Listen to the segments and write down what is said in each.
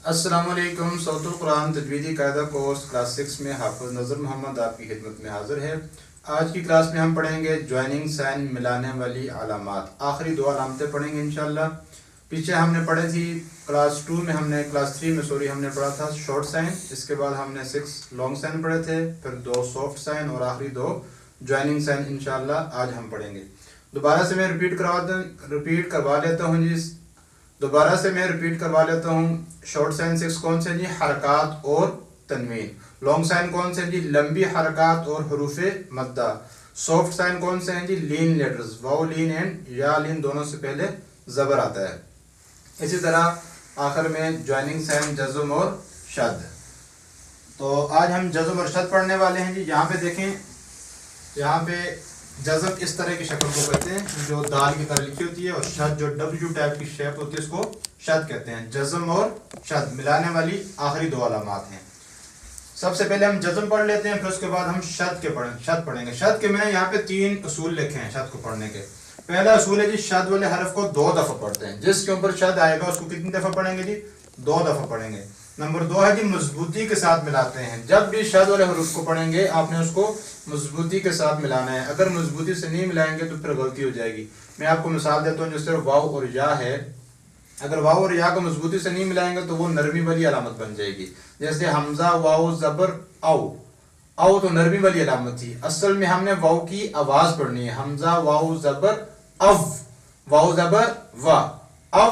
السلام علیکم. صوت القرآن تجویدی قاعدہ کورس کلاس 6 میں حافظ نظر محمد آپ کی خدمت میں حاضر ہے. آج کی کلاس میں ہم پڑھیں گے جوائننگ سائن ملانے والی علامات. آخری دو علامتیں پڑھیں گے انشاءاللہ. پیچھے ہم نے پڑھی تھی کلاس 2 میں کلاس 3 میں ہم نے پڑھا تھا شارٹ سائن. اس کے بعد ہم نے 6 لانگ سائن پڑھے تھے, پھر 2 سافٹ سائن اور آخری 2 جوائننگ سائن انشاءاللہ آج ہم پڑھیں گے. دوبارہ سے میں ریپیٹ کروا لیتا ہوں. شارٹ سائن 6 کون سے جی؟ حرکات اور تنوین. لانگ سائن کون سے جی؟ لمبی حرکات اور حروف مدہ. سافٹ سائن کون سے ہیں جی؟ لین لیٹرز, واو لین اینڈ یا لین دونوں سے پہلے زبر آتا ہے. اسی طرح آخر میں جوائننگ سائن جزم اور شد. تو آج ہم جزم اور شد پڑھنے والے ہیں جی. یہاں پہ دیکھیں, یہاں پہ جزم اس طرح کی شکل کو کہتے ہیں جو دال کی طرح لکھی ہوتی ہے, اور شد جو ڈبلیو ٹائپ کی شیپ ہوتی ہے اس کو شد کہتے ہیں. جزم اور شد ملانے والی آخری 2 علامات ہیں. سب سے پہلے ہم جزم پڑھ لیتے ہیں, پھر اس کے بعد ہم شد پڑھیں گے. شد کے میں نے یہاں پہ 3 اصول لکھے ہیں شد کو پڑھنے کے. پہلا اصول ہے جی, شد والے حرف کو 2 دفعہ پڑھتے ہیں. جس کے اوپر شد آئے گا اس کو کتنی دفعہ پڑھیں گے جی؟ 2 دفعہ پڑھیں گے. نمبر 2 ہے جی, مضبوطی کے ساتھ ملاتے ہیں. جب بھی شد والے حروف کو پڑھیں گے آپ نے اس کو مضبوطی کے ساتھ ملانا ہے. اگر مضبوطی سے نہیں ملائیں گے تو پھر غلطی ہو جائے گی. میں آپ کو مثال دیتا ہوں. جس طرح واو اور یا ہے, اگر واو اور یا کو مضبوطی سے نہیں ملائیں گے تو وہ نرمی والی علامت بن جائے گی. جیسے حمزہ واو زبر او, او تو نرمی والی علامت تھی. اصل میں ہم نے واو کی آواز پڑھنی ہے. حمزہ واو زبر او, واو زبر وا, او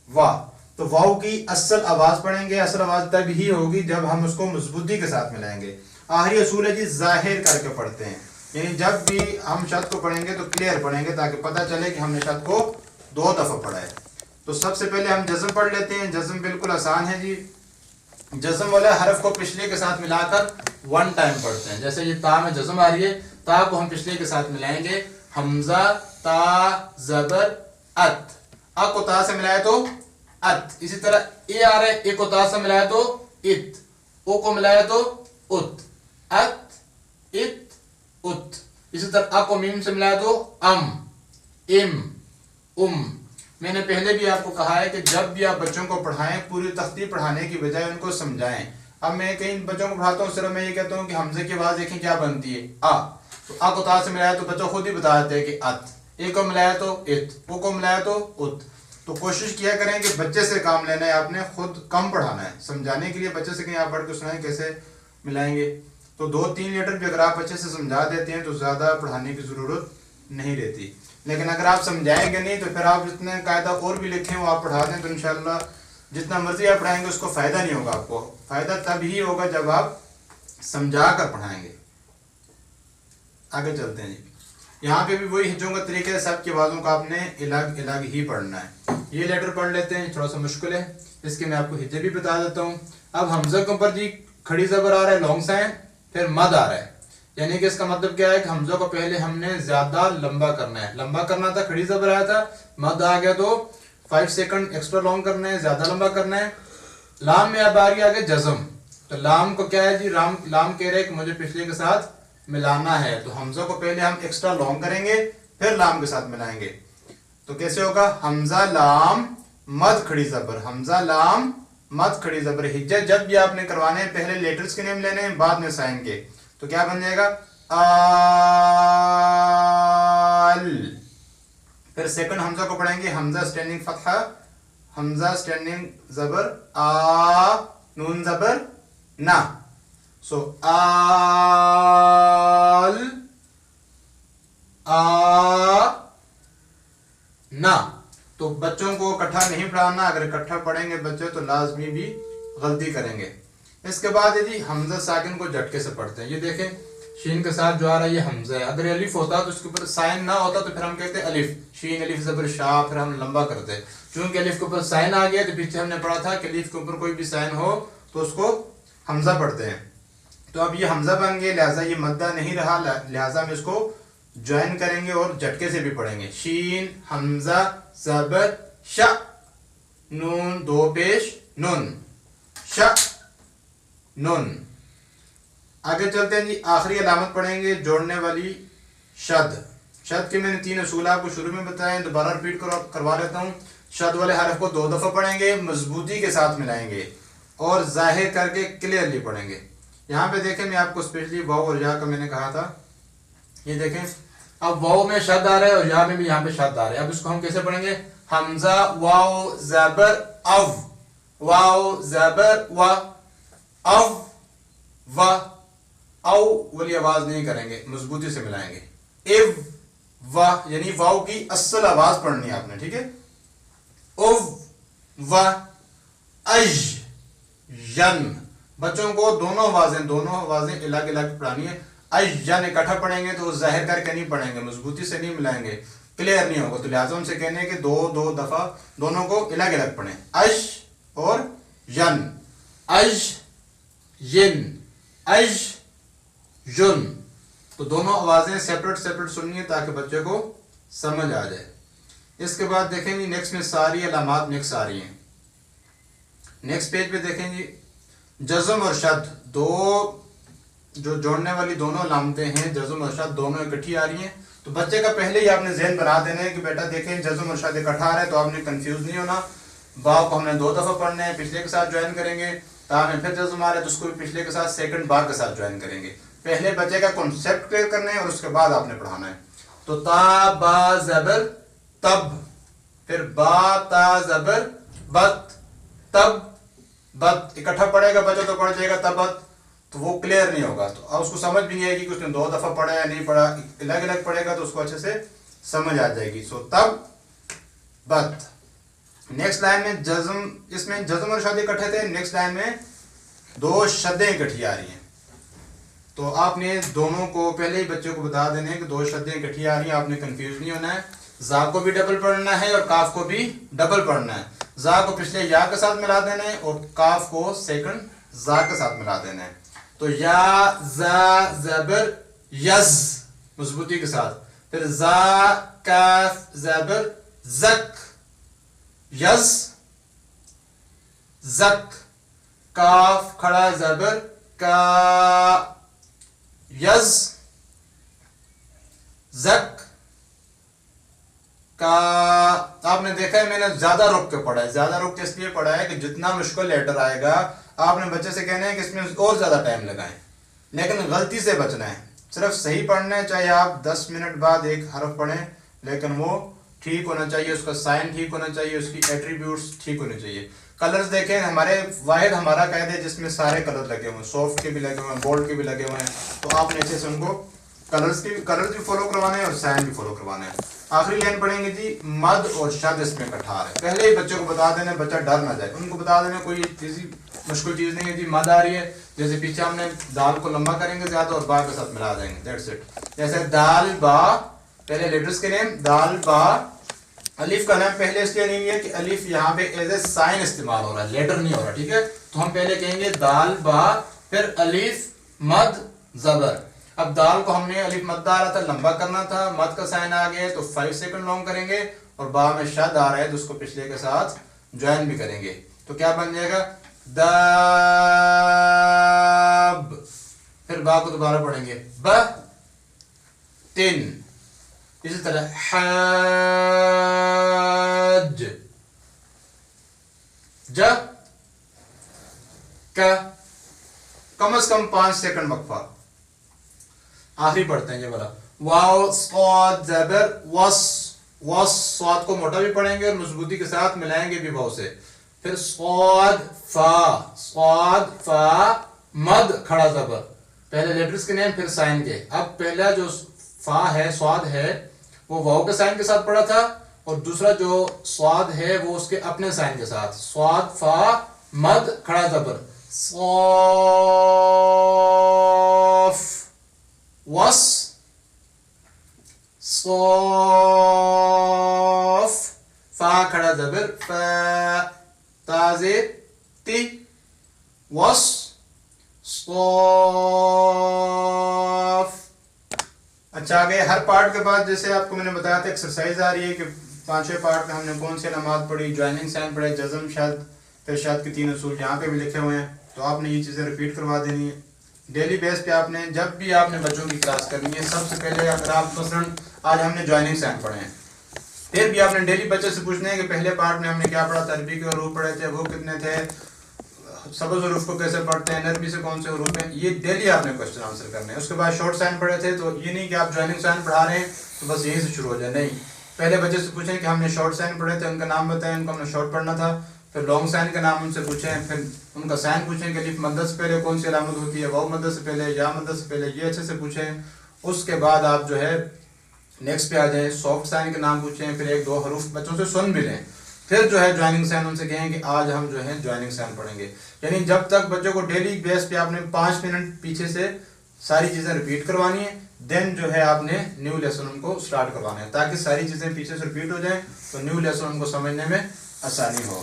وا. تو واو کی اصل آواز پڑھیں گے. اصل آواز تب ہی ہوگی جب ہم اس کو مضبوطی کے ساتھ ملائیں گے. آخری اصول ہے جی, ظاہر کر کے پڑھتے ہیں. یعنی جب بھی ہم شد کو پڑھیں گے تو کلیئر پڑھیں گے تاکہ پتہ چلے کہ ہم نے شد کو 2 دفعہ پڑھا ہے. تو سب سے پہلے ہم جزم پڑھ لیتے ہیں. جزم بالکل آسان ہے جی. جزم والے حرف کو پچھلے کے ساتھ ملا کر 1 ٹائم پڑھتے ہیں. جیسے یہ تا میں جزم آ رہی ہے, تا کو ہم پچھلے کے ساتھ ملائیں گے. حمزہ تا زبر ات, ا کو تا سے ملائے تو ات. اسی طرح اے آ رہا ہے, اے کو تا سے ملائے تو ات, او کو ملائے تو ات, ات ات ات. اسی طرح ا کو میم سے ملائے تو ام, ام, ام. میں نے پہلے بھی آپ کو کہا ہے کہ جب بھی آپ بچوں کو پڑھائیں پوری تختی پڑھانے کی بجائے ان کو سمجھائیں. اب میں کئی بچوں کو پڑھاتا ہوں, صرف میں یہ کہتا ہوں کہ حمزے کی آواز دیکھیں کیا بنتی ہے, آ. تو آ کو تا سے ملایا تو بچہ خود ہی بتا دیتے ہیں کہ ات. اے کو ملایا تو ات, او کو ملایا تو ات. تو کوشش کیا کریں کہ بچے سے کام لینا ہے, آپ نے خود کم پڑھانا ہے. سمجھانے کے لیے بچے سے کہیں آپ پڑھ کے سنائیں کیسے ملائیں گے. تو 2-3 لیٹر بھی اگر آپ بچے سے سمجھا دیتے ہیں تو زیادہ پڑھانے کی ضرورت نہیں رہتی. لیکن اگر آپ سمجھائیں گے نہیں تو پھر آپ جتنے قاعدہ اور بھی لکھیں وہ آپ پڑھا دیں تو انشاءاللہ جتنا مرضی آپ پڑھائیں گے اس کو فائدہ نہیں ہوگا. آپ کو فائدہ تب ہی ہوگا جب آپ سمجھا کر پڑھائیں گے. آگے چلتے ہیں جی. یہاں پہ بھی وہی ہجوں کا طریقہ ہے, سب کی آوازوں کا آپ نے الگ الگ ہی پڑھنا ہے. یہ لیٹر پڑھ لیتے ہیں, تھوڑا سا مشکل ہے, اس کے میں آپ کو ہجے بھی بتا دیتا ہوں. اب حمزہ کے اوپر جی کھڑی زبر آ رہا ہے لانگ سائن, پھر مد آ رہا ہے. یعنی کہ اس کا مطلب کیا ہے کہ حمزہ کو پہلے ہم نے زیادہ لمبا کرنا ہے. لمبا کرنا تھا, کھڑی زبر آیا تھا, مد آ گیا تو 5 سیکنڈ ایکسٹرا لانگ کرنا ہے, زیادہ لمبا کرنا ہے. لام میں اب آ گیا آگے جزم. تو لام کو کیا ہے جی, لام کہہ رہے کہ مجھے پچھلے کے ساتھ ملانا ہے. تو حمزہ کو پہلے ہم ایکسٹرا لانگ کریں گے, پھر لام کے ساتھ ملائیں گے. تو کیسے ہوگا؟ حمزہ لام مد کھڑی زبر, حمزہ لام مد کھڑی زبر. ہجے جب بھی آپ نے کروانے ہیں پہلے لیٹرز کے نیم لینے ہیں, بعد میں سائن کے. تو کیا بن جائے گا؟ آل. پھر سیکنڈ حمزہ کو پڑھیں گے, حمزہ سٹینڈنگ فتحہ, حمزہ سٹینڈنگ زبر آ, نون زبر نا. سو آل آ نا. تو بچوں کو اکٹھا نہیں پڑھانا, اگر اکٹھا پڑھیں گے بچے تو لازمی بھی غلطی کریں گے. اس کے بعد جی حمزہ ساکن کو جھٹکے سے پڑھتے ہیں. یہ دیکھیں شین کے ساتھ جو آ رہا ہے یہ حمزہ ہے. اگر الف ہوتا تو اس کے اوپر سائن نہ ہوتا تو پھر ہم کہتے ہیں الف, شین الف زبر شاہ, پھر ہم لمبا کرتے. چونکہ الف کے اوپر سائن آ گیا تو پیچھے ہم نے پڑھا تھا کہ الف کے اوپر کوئی بھی سائن ہو تو اس کو حمزہ پڑھتے ہیں. تو اب یہ حمزہ بن گئے, لہٰذا یہ مدہ نہیں رہا, لہٰذا ہم اس کو جوائن کریں گے اور جھٹکے سے بھی پڑھیں گے. شین حمزہ زبر شا, نون 2 پیش نون, شا نون. آگے چلتے ہیں جی, آخری علامت پڑھیں گے جوڑنے والی شد. شد کے میں نے 3 اصول آپ کو شروع میں بتائے, دوبارہ ریپیٹ کروا لیتا ہوں. شد والے حرف کو 2 دفعہ پڑھیں گے، مضبوطی کے ساتھ ملائیں گے اور ظاہر کر کے کلیئرلی پڑھیں گے. یہاں پہ دیکھیں میں آپ کو اسپیشلی واو اور یا کا میں نے کہا تھا، یہ دیکھیں اب واو میں شد آ رہا ہے اور یا میں بھی یہاں پہ شد آ رہا ہے. اب اس کو ہم کیسے پڑھیں گے؟ حمزہ واو زبر او، واو زبر و، او و، او والی آواز نہیں کریں گے، مضبوطی سے ملائیں گے. ایو و، یعنی واو کی اصل آواز پڑھنی ہے آپ نے، ٹھیک ہے. او و اج ین، بچوں کو دونوں آوازیں الگ الگ پڑھانی ہے. اج ین اکٹھا پڑھیں گے تو ظاہر کر کے نہیں پڑھیں گے، مضبوطی سے نہیں ملائیں گے، کلیئر نہیں ہوگا. تو لہٰذا ان سے کہنے ہیں کہ 2 دفعہ دونوں کو الگ الگ پڑھیں، اج اور ین، اج ین، اج یون. تو دونوں آوازیں سیپریٹ سننی ہے تاکہ بچے کو سمجھ آ جائے. اس کے بعد دیکھیں جی نیکسٹ میں ساری علامات مکس آ رہی ہیں. نیکسٹ پیج پہ دیکھیں جی جزم اور شد، دو جو جوڑنے والی دونوں علامتیں ہیں، جزم اور شد دونوں اکٹھی آ رہی ہیں. تو بچے کا پہلے ہی آپ نے ذہن بنا دینا ہے کہ بیٹا دیکھیں جزم اور شد اکٹھا آ رہا ہے تو آپ نے کنفیوز نہیں ہونا. با کو ہم نے 2 دفعہ پڑھنا ہے، پچھلے کے ساتھ جوائن کریں گے. تا میں پھر جزم آ رہا ہے تو اس کو بھی پچھلے کے ساتھ سیکنڈ با کے ساتھ جوائن کریں گے. پہلے بچے کا کنسیپٹ کلیئر کرنا ہے اور اس کے بعد آپ نے پڑھانا ہے. تو تا با زبر تب، پھر با تا زبر بت، تب بت. اکٹھا پڑھے گا بچہ تو پڑھ جائے گا تبت، تو وہ کلیئر نہیں ہوگا. تو اب اس کو سمجھ بھی نہیں آئے گی کہ اس نے 2 دفعہ پڑھا یا نہیں پڑھا. الگ الگ پڑھے گا تو اس کو اچھے سے سمجھ آ جائے گی. سو تب بت. نیکسٹ لائن میں جزم، اس میں جزم اور شد اکٹھے تھے، نیکسٹ لائن میں 2 شدیں اکٹھی آ رہی ہیں. تو آپ نے دونوں کو پہلے ہی بچے کو بتا دینے ہیں کہ 2 شدیں اکٹھی آ رہی ہیں، آپ نے کنفیوز نہیں ہونا ہے. زا کو بھی ڈبل پڑھنا ہے اور کاف کو بھی ڈبل پڑھنا ہے. زا کو پچھلے یا کے ساتھ ملا دینا ہے اور کاف کو سیکنڈ زا کے ساتھ ملا دینا ہے. تو یا زا زبر یز، مضبوطی کے ساتھ. پھر زا کاف زبر زک، یز زک. کاف کھڑا زبر کا، یز زک کا. آپ نے دیکھا ہے میں نے زیادہ رک کے پڑھا ہے. زیادہ رک کے اس لیے پڑھا ہے کہ جتنا مشکل لیٹر آئے گا آپ نے بچے سے کہنا ہے کہ اس میں اور زیادہ ٹائم لگائیں، لیکن غلطی سے بچنا ہے. صرف صحیح پڑھنا ہے، چاہے آپ 10 منٹ بعد ایک حرف پڑھیں لیکن وہ ٹھیک ہونا چاہیے، اس کا سائن ٹھیک ہونا چاہیے، اس کی ایٹریبیوٹس ٹھیک ہونے چاہیے. کلرز دیکھیں، ہمارے واحد ہمارا قید ہے جس میں سارے کلر لگے ہوئے ہیں، سافٹ کے بھی لگے ہوئے ہیں، بولڈ کے بھی لگے ہوئے ہیں. تو آپ نے اچھے سے ان کو کلرز بھی فالو کروانا ہے اور سائن بھی فالو کروانا ہے. آخری لائن پڑھیں گے جی مد اور شد اس میں اکٹھا ہے. پہلے ہی بچے کو بتا دینا، بچہ ڈر نہ جائے. ان کو بتا دینا کوئی مشکل چیز نہیں ہے جی. مد آ رہی ہے، جیسے پیچھے ہم نے دال کو لمبا کریں گے زیادہ اور با کے ساتھ ملا دیں گے، دیٹس اٹ. جیسے دال با، پہلے لیٹرز کے نیم دال با. الف کا نام پہلے اس لیے نہیں ہے کہ الف یہاں پہ ایز اے سائن استعمال ہو رہا ہے، لیٹر نہیں ہو رہا، ٹھیک ہے. تو ہم پہلے کہیں گے دال با، پھر الف مد زبر. اب دال کو ہم نے الف مد آ رہا تھا لمبا کرنا تھا، مد کا سائن آ گیا تو 5 سیکنڈ لانگ کریں گے. اور با میں شد آ رہا ہے تو اس کو پچھلے کے ساتھ جوائن بھی کریں گے. تو کیا بن جائے گا داب. پھر با کو دوبارہ پڑھیں گے ب تن. اسی طرح حج ج کا. کم از کم 5 سیکنڈ وقفہ. آخری پڑھتے ہیں یہ والا واو صاد زبر وس. وس صاد کو موٹا بھی پڑھیں گے اور مضبوطی کے ساتھ ملائیں گے بھی واو سے. پھر صاد فا. صاد فا مد کھڑا زبر. پہلے لیٹرز کے نیم پھر سائن کے. اب پہلا جو فا ہے صاد ہے وہ واو کے سائن کے ساتھ پڑھا تھا اور دوسرا جو صاد ہے وہ اس کے اپنے سائن کے ساتھ. صاد فا مد کھڑا زبر. صاف وس صاف. فا کھڑا زبر فا. تازے تی وس صاف. اچھا آگے ہر پارٹ کے بعد جیسے آپ کو میں نے بتایا تھا ایکسرسائز آ رہی ہے کہ 5 پارٹ میں ہم نے کون سی علامات پڑھی، جوائننگ سائن پڑھے، جزم شد، پھر شد کے 3 اصول یہاں پہ بھی لکھے ہوئے ہیں. تو آپ نے یہ چیزیں ریپیٹ کروا دینی ہے ڈیلی بیس پہ. آپ نے جب بھی آپ نے بچوں کی کلاس کرنی ہے سب سے پہلے اگر آپ مثلاً آج ہم نے جوائننگ سائن پڑھے ہیں پھر بھی آپ نے ڈیلی بچے سے پوچھنا ہے کہ پہلے پارٹ میں ہم نے کیا پڑھا، تربی کے حروف پڑھے تھے، وہ کتنے تھے، سبز حروف کو کیسے پڑھتے ہیں، نرمی سے کون سے حروف ہیں، یہ ڈیلی آپ نے کوشچن آنسر کرنے ہیں. اس کے بعد شارٹ سائن پڑھے تھے، تو یہ نہیں کہ آپ جوائننگ سائن پڑھا رہے ہیں تو بس یہیں سے شروع ہو جائے، نہیں. پہلے بچے سے پوچھیں کہ ہم نے شارٹ سائن پڑھے تھے، ان کا نام بتائیں، ان کو ہم نے شارٹ پڑھنا تھا. پھر لانگ سائن کا نام ان سے پوچھیں، پھر ان کا سائن پوچھیں کہ الف مدد سے پہلے کون سی علامت ہوتی ہے، واو مدد سے پہلے، یا مدد سے پہلے، یہ اچھے سے پوچھیں. اس کے بعد آپ جو ہے نیکسٹ پہ آ جائیں، سافٹ سائن کے نام پوچھیں، پھر ایک دو حروف بچوں سے سن بھی لیں. پھر جو ہے جوائننگ سائن ان سے کہیں کہ آج ہم جو ہے جوائننگ سائن پڑھیں گے. یعنی جب تک بچوں کو ڈیلی بیس پہ آپ نے 5 منٹ پیچھے سے ساری چیزیں ریپیٹ کروانی ہے، دین جو ہے آپ نے نیو لیسن ان کو اسٹارٹ کروانا ہے، تاکہ ساری چیزیں پیچھے سے ریپیٹ ہو جائیں تو نیو لیسن ان کو سمجھنے میں آسانی ہو.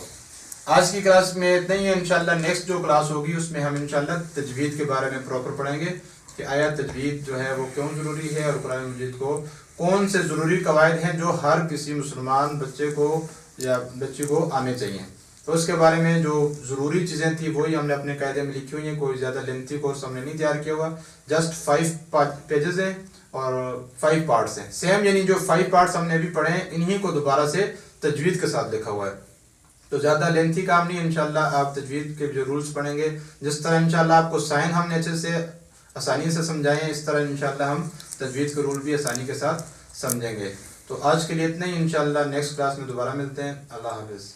آج کی کلاس میں اتنا ہی ہے. انشاءاللہ نیکسٹ جو کلاس ہوگی اس میں ہم انشاءاللہ تجوید کے بارے میں پراپر پڑھیں گے کہ آیا تجوید جو ہے وہ کیوں ضروری ہے، اور قرآن مجید کو کون سے ضروری قواعد ہیں جو ہر کسی مسلمان بچے کو یا بچی کو آنے چاہیے. تو اس کے بارے میں جو ضروری چیزیں تھیں وہی ہم نے اپنے قاعدے میں لکھی ہوئی ہیں. کوئی زیادہ لینتھی کورس ہم نے نہیں تیار کیا ہوا، جسٹ 5 پیجز ہیں اور 5 پارٹس ہیں. سیم یعنی جو 5 پارٹس ہم نے ابھی پڑھے ہیں انہی کو دوبارہ سے تجوید کے ساتھ لکھا ہوا ہے. تو زیادہ لینتھی کام نہیں. انشاءاللہ آپ تجوید کے جو رولز پڑھیں گے، جس طرح انشاءاللہ آپ کو سائن ہم نے اچھے سے آسانی سے سمجھائے ہیں، اس طرح انشاءاللہ ہم تجوید کے رول بھی آسانی کے ساتھ سمجھیں گے. تو آج کے لیے اتنا ہی. انشاءاللہ نیکسٹ کلاس میں دوبارہ ملتے ہیں. اللہ حافظ.